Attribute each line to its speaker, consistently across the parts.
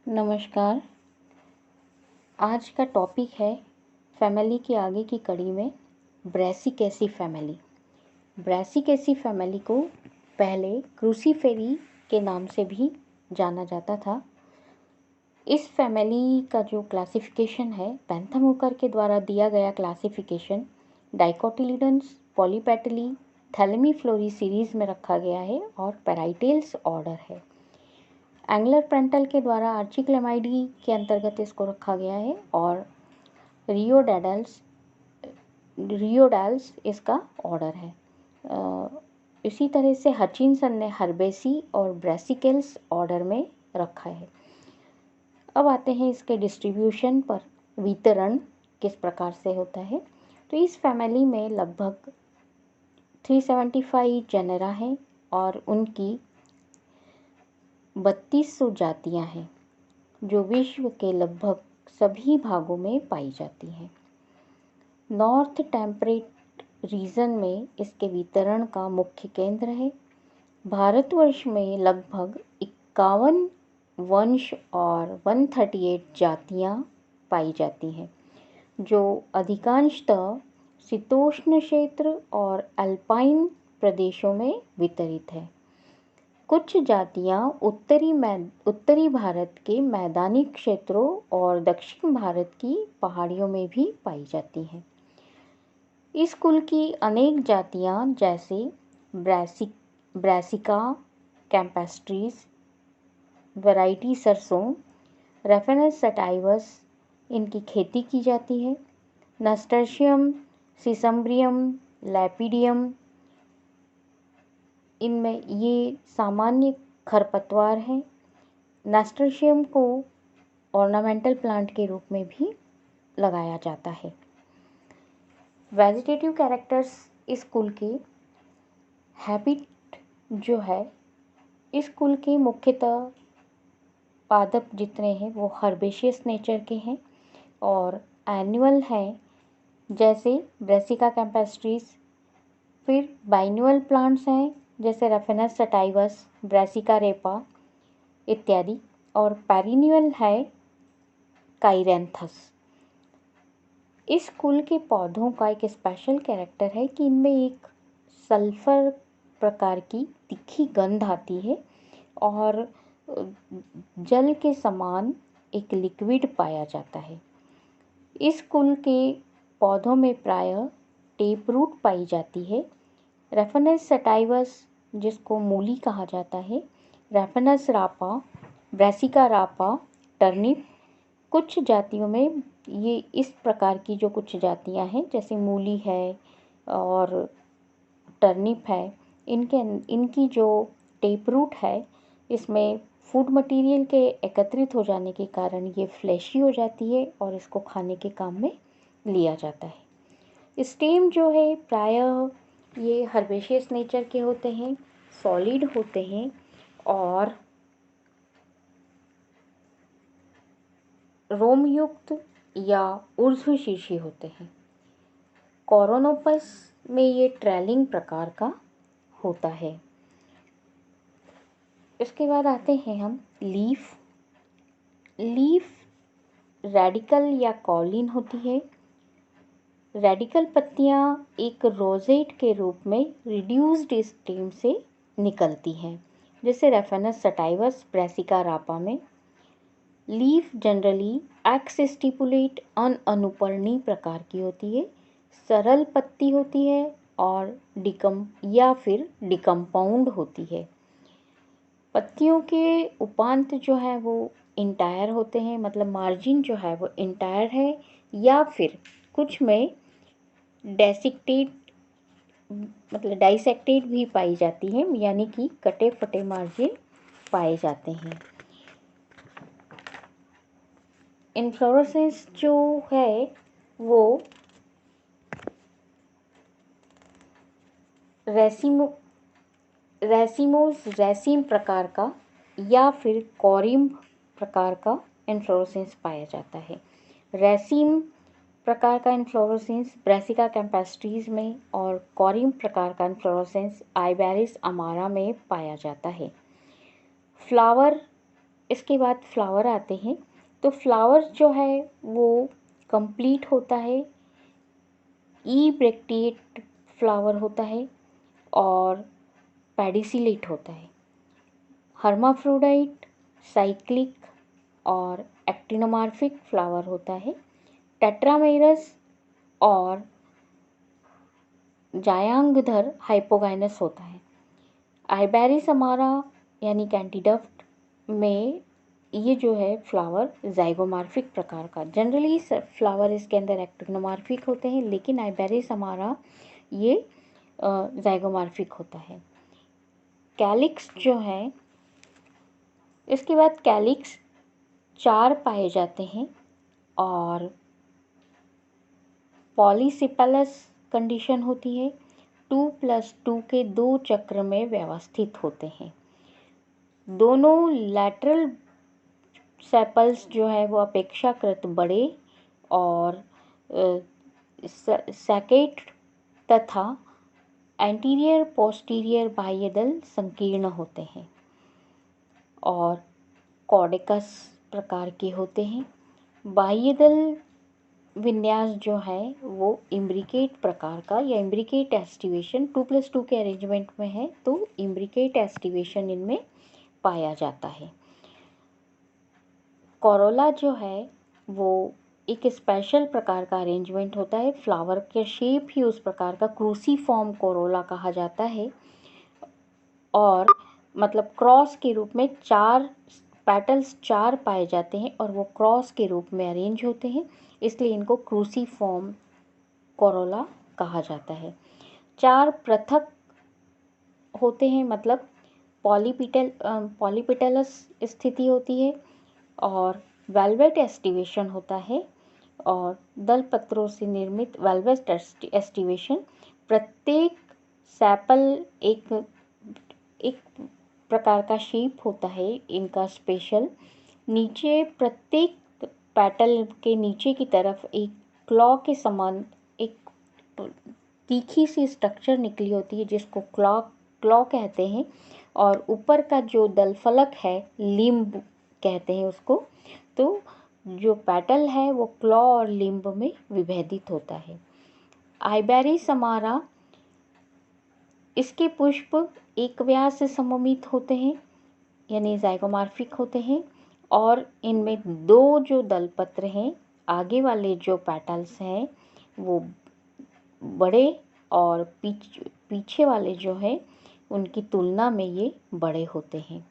Speaker 1: नमस्कार। आज का टॉपिक है फैमिली के आगे की कड़ी में ब्रैसिकेसी फैमिली। ब्रैसिकेसी फैमिली को पहले क्रूसीफेरी के नाम से भी जाना जाता था। इस फैमिली का जो क्लासिफिकेशन है बेंथम हुकर के द्वारा दिया गया क्लासिफिकेशन डाइकोटिलिडन्स पॉलीपेटली थैलेमीफ्लोरी सीरीज़ में रखा गया है और पैराइटेल्स ऑर्डर है। एंगलर प्रेंटल के द्वारा आर्चिक्लेमाइडी के अंतर्गत इसको रखा गया है और रियोडाल्स इसका ऑर्डर है। इसी तरह से हचिनसन ने हर्बेसी और ब्रैसिकेल्स ऑर्डर में रखा है। अब आते हैं इसके डिस्ट्रीब्यूशन पर, वितरण किस प्रकार से होता है। तो इस फैमिली में लगभग 375 जेनेरा हैं और उनकी 3200 जातियां हैं जो विश्व के लगभग सभी भागों में पाई जाती हैं। नॉर्थ टेम्परेट रीजन में इसके वितरण का मुख्य केंद्र है। भारतवर्ष में लगभग 51 वंश और 138 जातियां पाई जाती हैं जो अधिकांशतः शीतोष्ण क्षेत्र और अल्पाइन प्रदेशों में वितरित है। कुछ जातियां उत्तरी भारत के मैदानी क्षेत्रों और दक्षिण भारत की पहाड़ियों में भी पाई जाती हैं। इस कुल की अनेक जातियां जैसे ब्रैसिका कैम्पेस्ट्रीज, वैरायटी सरसों, रेफेनस सटाइवस, इनकी खेती की जाती है। नस्टर्शियम, सिसम्ब्रियम, लैपिडियम, इनमें ये सामान्य खरपतवार हैं। नास्टर्शियम को ऑर्नामेंटल प्लांट के रूप में भी लगाया जाता है। वेजिटेटिव कैरेक्टर्स इस कुल के हैबिट जो है, इस कुल के मुख्यतः पादप जितने हैं वो हर्बेशियस नेचर के हैं और एनुअल हैं, जैसे ब्रैसिका कैम्पेस्ट्रीज। फिर बाइन्युअल प्लांट्स हैं जैसे रेफेनस सटाइवस, ब्रैसिका रेपा इत्यादि, और पेरिन्यूअल है काइरेंथस। इस कुल के पौधों का एक स्पेशल कैरेक्टर है कि इनमें एक सल्फर प्रकार की तीखी गंध आती है और जल के समान एक लिक्विड पाया जाता है। इस कुल के पौधों में प्रायः टेप रूट पाई जाती है। रेफेनस सटाइवस, जिसको मूली कहा जाता है, रेफेनस रापा, ब्रैसिका रापा, टर्निप। कुछ जातियों में ये इस प्रकार की जो कुछ जातियां हैं जैसे मूली है और टर्निप है, इनकी जो टेप रूट है इसमें फूड मटेरियल के एकत्रित हो जाने के कारण ये फ्लैशी हो जाती है और इसको खाने के काम में लिया जाता है। स्टेम जो है प्रायः ये हर्बेशियस नेचर के होते हैं, सॉलिड होते हैं और रोमयुक्त या ऊर्ध्वशीर्षी होते हैं। कोरोनोपस में ये ट्रेलिंग प्रकार का होता है। इसके बाद आते हैं हम लीफ रेडिकल या कॉलिन होती है। रेडिकल पत्तियां एक रोजेट के रूप में रिड्यूस्ड स्टेम से निकलती हैं, जैसे रेफेनस सटाइवस, ब्रैसिका रापा में। लीफ जनरली एक्स स्टिपुलेट अनुपर्णी प्रकार की होती है, सरल पत्ती होती है और डिकम्पाउंड होती है। पत्तियों के उपांत जो है वो इंटायर होते हैं, मतलब मार्जिन जो है वो इंटायर है या फिर कुछ में डाइसेक्टेड भी पाई जाती है, यानी कि कटे फटे मार्जिन पाए जाते हैं। इन्फ्लोरेसेंस जो है वो रैसीम प्रकार का या फिर कॉरिम्ब प्रकार का इन्फ्लोरेसेंस पाया जाता है। रैसीम प्रकार का इन्फ्लोरेसेंस ब्रैसिका कैम्पेस्ट्रीज में और कॉरिम्ब प्रकार का इन्फ्लोरेसेंस आइबेरिस अमारा में पाया जाता है। फ्लावर इसके बाद फ्लावर आते हैं। तो फ्लावर जो है वो कंप्लीट होता है, ई ब्रैक्टिएट फ्लावर होता है और पेडिसिलेट होता है। हर्माफ्रोडाइट, साइक्लिक और एक्टिनोमॉर्फिक फ्लावर होता है। टेट्रामेरस और जायांगधर हाइपोगाइनस होता है। आइबेरिस अमारा यानी कैंटिडफ्ट में ये जो है फ्लावर जाइगोमॉर्फिक प्रकार का, जनरली फ्लावर इसके अंदर एक्टिनोमॉर्फिक होते हैं, लेकिन आइबेरिस अमारा ये जाइगोमॉर्फिक होता है। कैलिक्स जो है, इसके बाद कैलिक्स 4 पाए जाते हैं और पॉलीसिपेलस कंडीशन होती है। 2+2 के 2 चक्र में व्यवस्थित होते हैं। दोनों लैटरल सेपल्स जो है वो अपेक्षाकृत बड़े और सैकेट तथा एंटीरियर पोस्टीरियर बाह्यदल संकीर्ण होते हैं और कॉर्डिकस प्रकार के होते हैं। बाह्यदल विन्यास जो है वो इम्ब्रिकेट प्रकार का या इम्ब्रिकेट एस्टिवेशन 2+2 के अरेंजमेंट में है, तो इम्ब्रिकेट एस्टिवेशन इनमें पाया जाता है। कोरोला जो है वो एक स्पेशल प्रकार का अरेंजमेंट होता है। फ्लावर के शेप ही उस प्रकार का क्रूसीफॉर्म कोरोला कहा जाता है और मतलब क्रॉस के रूप में 4 पेटल्स 4 पाए जाते हैं और वो क्रॉस के रूप में अरेंज होते हैं, इसलिए इनको क्रूसीफॉर्म कोरोला कहा जाता है। 4 पृथक होते हैं, मतलब पॉलीपेटलस स्थिति होती है और वेलवेट एस्टिवेशन होता है और दल पत्रों से निर्मित वेलवेट एस्टिवेशन। प्रत्येक सेपल एक प्रकार का शेप होता है इनका स्पेशल। नीचे प्रत्येक पेटल के नीचे की तरफ एक क्लॉ के समान एक तीखी सी स्ट्रक्चर निकली होती है जिसको क्लॉ कहते हैं और ऊपर का जो दल फलक है लिम्ब कहते हैं उसको। तो जो पेटल है वो क्लॉ और लिम्ब में विभेदित होता है। आइबेरिस अमारा, इसके पुष्प एक व्यास से सममित होते हैं यानी जाइगोमॉर्फिक होते हैं और इनमें 2 जो दलपत्र हैं, आगे वाले जो पेटल्स हैं वो बड़े और पीछे वाले जो है उनकी तुलना में ये बड़े होते हैं।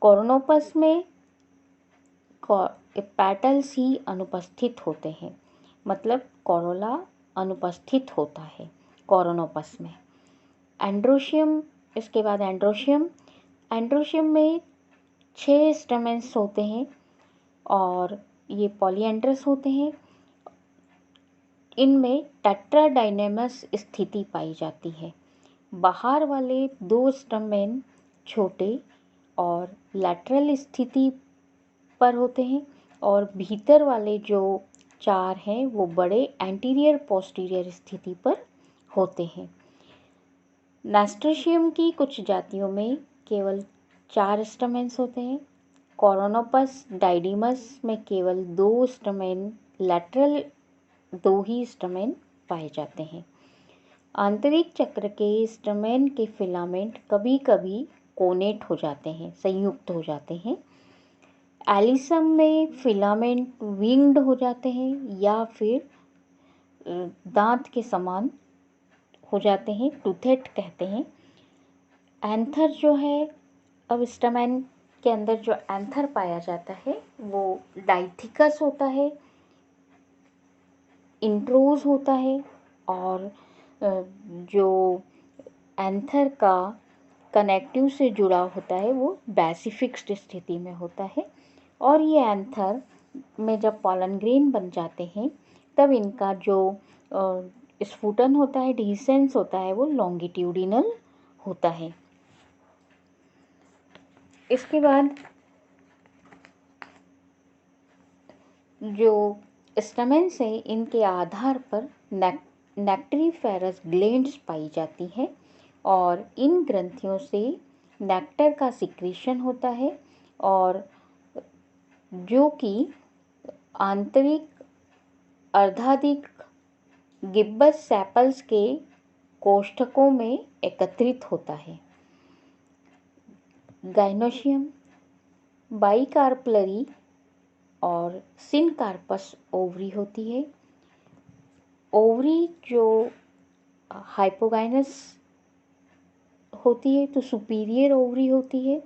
Speaker 1: कोरोनोपस में पेटल्स ही अनुपस्थित होते हैं, मतलब कोरोला अनुपस्थित होता है कोरोनोपस में। एंड्रोशियम, इसके बाद एंड्रोशियम में 6 स्टेमेंस होते हैं और ये पॉलीएंड्रस होते हैं। इनमें टेट्राडाइनेमस स्थिति पाई जाती है। बाहर वाले 2 स्टेमेन छोटे और लैटरल स्थिति पर होते हैं और भीतर वाले जो 4 हैं वो बड़े एंटीरियर पोस्टीरियर स्थिति पर होते हैं। नास्ट्रेशियम की कुछ जातियों में केवल 4 स्टेमेन्स होते हैं। कोरोनोपस डाइडिमस में केवल 2 स्टेमेन, लैटरल 2 ही स्टेमेन पाए जाते हैं। आंतरिक चक्र के स्टेमेन के फिलामेंट कभी कभी कोनेट हो जाते हैं, संयुक्त हो जाते हैं। एलिसम में फिलामेंट विंग्ड हो जाते हैं या फिर दांत के समान हो जाते हैं, टूथेड कहते हैं। एंथर जो है, अब स्टेमेन के अंदर जो एंथर पाया जाता है वो डाइथिकस होता है, इंट्रोज होता है और जो एंथर का कनेक्टिव से जुड़ा होता है वो बेसिफिक्स्ड स्थिति में होता है और ये एंथर में जब पॉलन ग्रेन बन जाते हैं तब इनका जो स्फुटन होता है, डिसेंस होता है, वो लॉन्गिट्यूडिनल होता है। इसके बाद जो स्टेमेन्स है इनके आधार पर नेक्टरीफेरस ग्लैंड्स पाई जाती है और इन ग्रंथियों से नेक्टर का सिक्रीशन होता है और जो कि आंतरिक अर्धाधिक गिब्बस सेपल्स के कोष्ठकों में एकत्रित होता है। गाइनोशियम बाइकार्पलरी और सिनकार्पस ओवरी होती है। ओवरी जो हाइपोगाइनस होती है तो सुपीरियर ओवरी होती है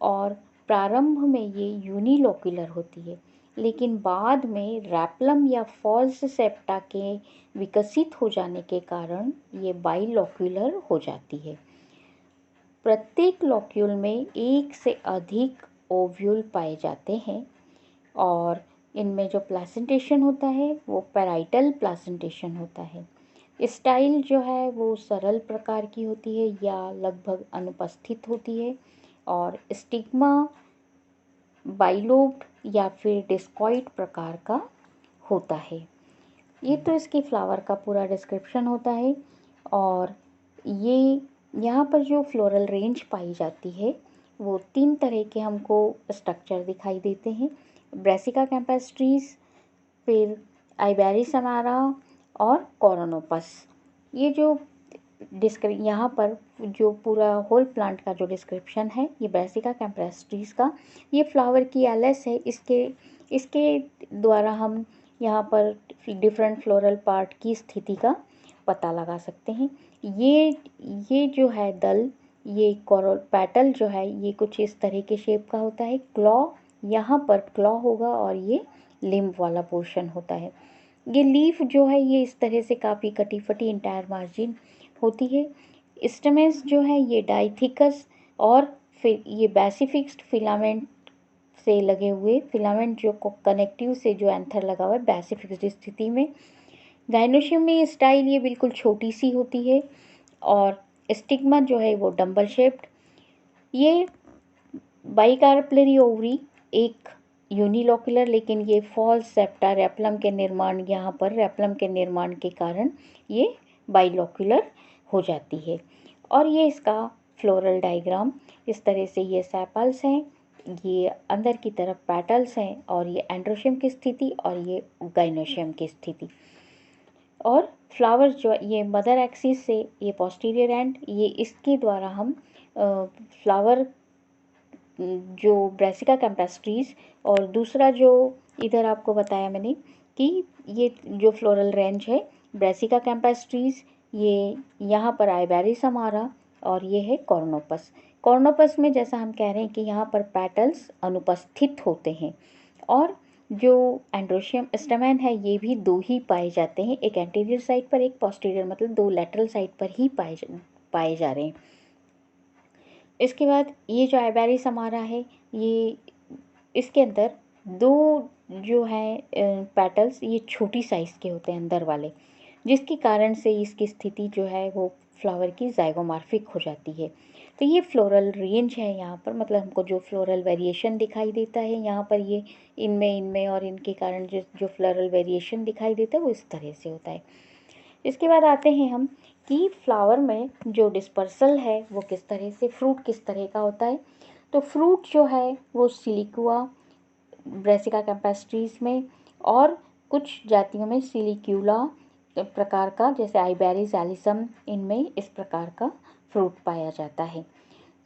Speaker 1: और प्रारंभ में ये यूनिलोक्युलर होती है, लेकिन बाद में रैप्लम या फॉल्स सेप्टा के विकसित हो जाने के कारण ये बाइलोक्युलर हो जाती है। प्रत्येक लॉक्यूल में एक से अधिक ओव्यूल पाए जाते हैं और इनमें जो प्लेसेंटेशन होता है वो पैराइटल प्लेसेंटेशन होता है। स्टाइल जो है वो सरल प्रकार की होती है या लगभग अनुपस्थित होती है और स्टिग्मा बाइलोब्ड या फिर डिस्कॉइड प्रकार का होता है। ये तो इसकी फ्लावर का पूरा डिस्क्रिप्शन होता है। और ये यहाँ पर जो फ्लोरल रेंज पाई जाती है वो 3 तरह के हमको स्ट्रक्चर दिखाई देते हैं। ब्रेसिका कैम्पेस्ट्रीज, फिर आइबेरिसमारा और कोरोनोपस। ये जो यहाँ पर जो पूरा होल प्लांट का जो डिस्क्रिप्शन है ये ब्रेसिका कैम्पेस्ट्रीज का, ये फ्लावर की एलएस है। इसके द्वारा हम यहाँ पर डिफरेंट फ्लोरल पार्ट की स्थिति का पता लगा सकते हैं। ये जो है दल, ये कोरल पेटल जो है ये कुछ इस तरह के शेप का होता है। क्लॉ, यहाँ पर क्लॉ होगा और ये लिम्ब वाला पोर्शन होता है। ये लीफ जो है ये इस तरह से काफ़ी कटी फटी इंटायर मार्जिन होती है। स्टेमेंस जो है ये डाइथिकस और फिर ये बेसिफिक्स्ड फिलामेंट से लगे हुए, फिलामेंट जो कनेक्टिव से जो एंथर लगा हुआ है बेसिफिक्स्ड स्थिति में। गाइनोशियम में ये स्टाइल ये बिल्कुल छोटी सी होती है और स्टिग्मा जो है वो डंबल शेप्ड। ये बाइकार्पलरी ओवरी एक यूनिलोक्युलर, लेकिन ये फॉल्स सेप्टा रेप्लम के निर्माण, यहाँ पर रेप्लम के निर्माण के कारण ये बाइलोक्युलर हो जाती है। और ये इसका फ्लोरल डायग्राम इस तरह से, ये सेपल्स हैं, ये अंदर की तरफ पेटल्स हैं और ये एंड्रोशियम की स्थिति और ये गाइनोशियम की स्थिति। और फ्लावर्स जो ये मदर एक्सिस से ये पोस्टीरियर एंड, ये इसके द्वारा हम फ्लावर जो ब्रेसिका कैम्पेस्ट्रीज और दूसरा जो इधर आपको बताया मैंने कि ये जो फ्लोरल रेंज है ब्रेसिका कैम्पेस्ट्रीज, ये यहाँ पर आइबेरिसमारा और ये है कोरोनोपस। कोरोनोपस में जैसा हम कह रहे हैं कि यहाँ पर पेटल्स अनुपस्थित होते हैं और जो एंड्रोशियम स्टेमेन है ये भी 2 ही पाए जाते हैं, एक एंटीरियर साइड पर एक पोस्टीरियर, मतलब 2 लेटरल साइड पर ही पाए जा रहे हैं। इसके बाद ये जो आइबेरिसमारा है ये इसके अंदर 2 जो है पेटल्स ये छोटी साइज़ के होते हैं अंदर वाले, जिसके कारण से इसकी स्थिति जो है वो फ्लावर की जाइगोमॉर्फिक हो जाती है। तो ये फ्लोरल रेंज है यहाँ पर, मतलब हमको जो फ्लोरल वेरिएशन दिखाई देता है यहाँ पर, ये इनमें और इनके कारण जो फ्लोरल वेरिएशन दिखाई देता है वो इस तरह से होता है। इसके बाद आते हैं हम कि फ्लावर में जो डिस्पर्सल है वो किस तरह से, फ्रूट किस तरह का होता है। तो फ्रूट जो है वो सिलिकुआ ब्रेसिका कैम्पेस्ट्रीज में और कुछ जातियों में सिलिक्यूला प्रकार का, जैसे आइबेरिस एलिसम, इनमें इस प्रकार का फ्रूट पाया जाता है।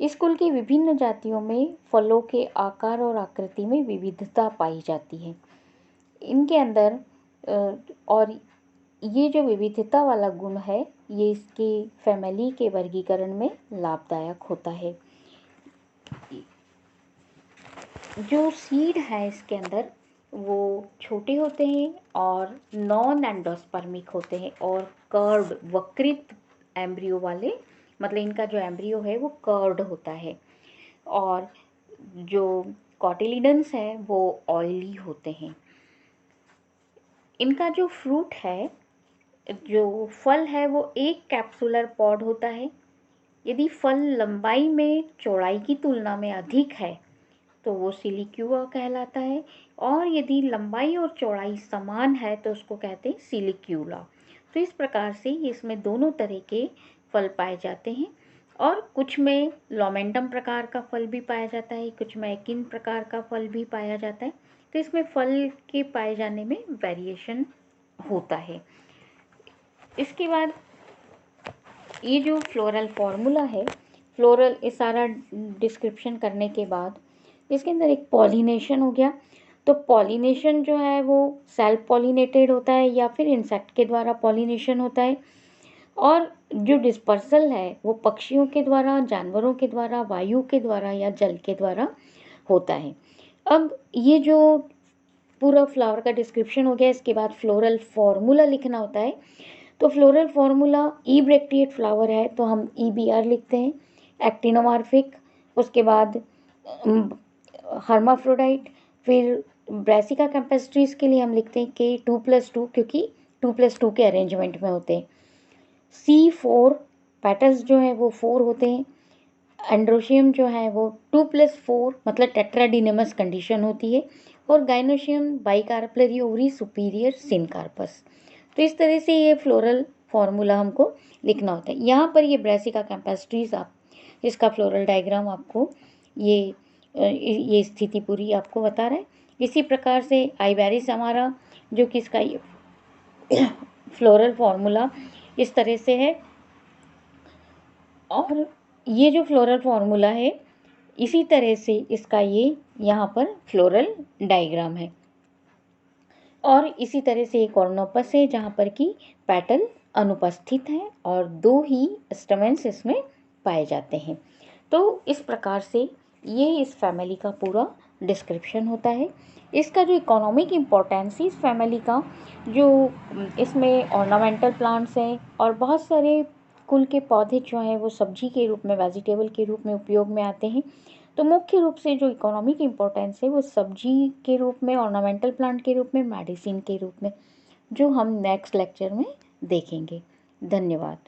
Speaker 1: इस कुल की विभिन्न जातियों में फलों के आकार और आकृति में विविधता पाई जाती है। इनके अंदर और ये जो विविधता वाला गुण है ये इसकी फैमिली के वर्गीकरण में लाभदायक होता है। जो सीड है इसके अंदर वो छोटे होते हैं और नॉन एंडोस्पर्मिक होते हैं और कर्व्ड वक्रित एम्ब्रियो वाले, मतलब इनका जो एम्ब्रियो है वो कर्व्ड होता है। और जो कॉटिलिडन्स है वो ऑयली होते हैं। इनका जो फ्रूट है, जो फल है वो एक कैप्सुलर पॉड होता है। यदि फल लंबाई में चौड़ाई की तुलना में अधिक है तो वो सिलिक्यूआ कहलाता है, और यदि लंबाई और चौड़ाई समान है तो उसको कहते हैं सिलिक्यूला। तो इस प्रकार से इसमें दोनों तरह के फल पाए जाते हैं और कुछ में लोमेंटम प्रकार का फल भी पाया जाता है, कुछ में एकिन प्रकार का फल भी पाया जाता है। तो इसमें फल के पाए जाने में वेरिएशन होता है। इसके बाद ये जो फ्लोरल फॉर्मूला है, फ्लोरल ये सारा डिस्क्रिप्शन करने के बाद इसके अंदर एक पॉलिनेशन हो गया। तो पॉलिनेशन जो है वो सेल्फ पॉलिनेटेड होता है या फिर इंसेक्ट के द्वारा पॉलिनेशन होता है, और जो डिस्पर्सल है वो पक्षियों के द्वारा, जानवरों के द्वारा, वायु के द्वारा या जल के द्वारा होता है। अब ये जो पूरा फ्लावर का डिस्क्रिप्शन हो गया, इसके बाद फ्लोरल फॉर्मूला लिखना होता है। तो फ्लोरल फॉर्मूला ई ब्रैक्टिएट फ्लावर है तो हम EBR लिखते हैं, एक्टिनोमॉर्फिक, उसके बाद हर्माफ्रोडाइट, फिर ब्रासिका कैम्पेस्ट्रीज के लिए हम लिखते हैं K2+2 क्योंकि 2+2 के अरेंजमेंट में होते हैं। C4 पेटल्स जो है वो 4 होते हैं। एंड्रोशियम जो है वो 2+4 मतलब टेट्राडिनेमस कंडीशन होती है, और gynoecium bicarpellary ovary superior syncarpous. तो इस तरह से ये फ्लोरल फॉर्मूला हमको लिखना होता है। यहाँ पर ये ब्रासिका कैम्पेस्ट्रीज, आप इसका फ्लोरल डायग्राम आपको ये स्थिति पूरी आपको बता रहा है। इसी प्रकार से आइवेरिस हमारा जो कि इसका फ्लोरल फॉर्मूला इस तरह से है, और ये जो फ्लोरल फॉर्मूला है इसी तरह से इसका ये यहाँ पर फ्लोरल डायग्राम है। और इसी तरह से एक ऑर्नोपस है जहाँ पर कि पेटल अनुपस्थित है और 2 ही स्टैमेन्स इसमें पाए जाते हैं। तो इस प्रकार से ये इस फैमिली का पूरा डिस्क्रिप्शन होता है। इसका जो इकोनॉमिक इम्पोर्टेंस है इस फैमिली का, जो इसमें ऑर्नामेंटल प्लांट्स हैं और बहुत सारे कुल के पौधे जो हैं वो सब्जी के रूप में, वेजिटेबल के रूप में उपयोग में आते हैं। तो मुख्य रूप से जो इकोनॉमिक इम्पोर्टेंस है वो सब्जी के रूप में, ऑर्नामेंटल प्लांट के रूप में, मेडिसिन के रूप में, जो हम नेक्स्ट लेक्चर में देखेंगे। धन्यवाद।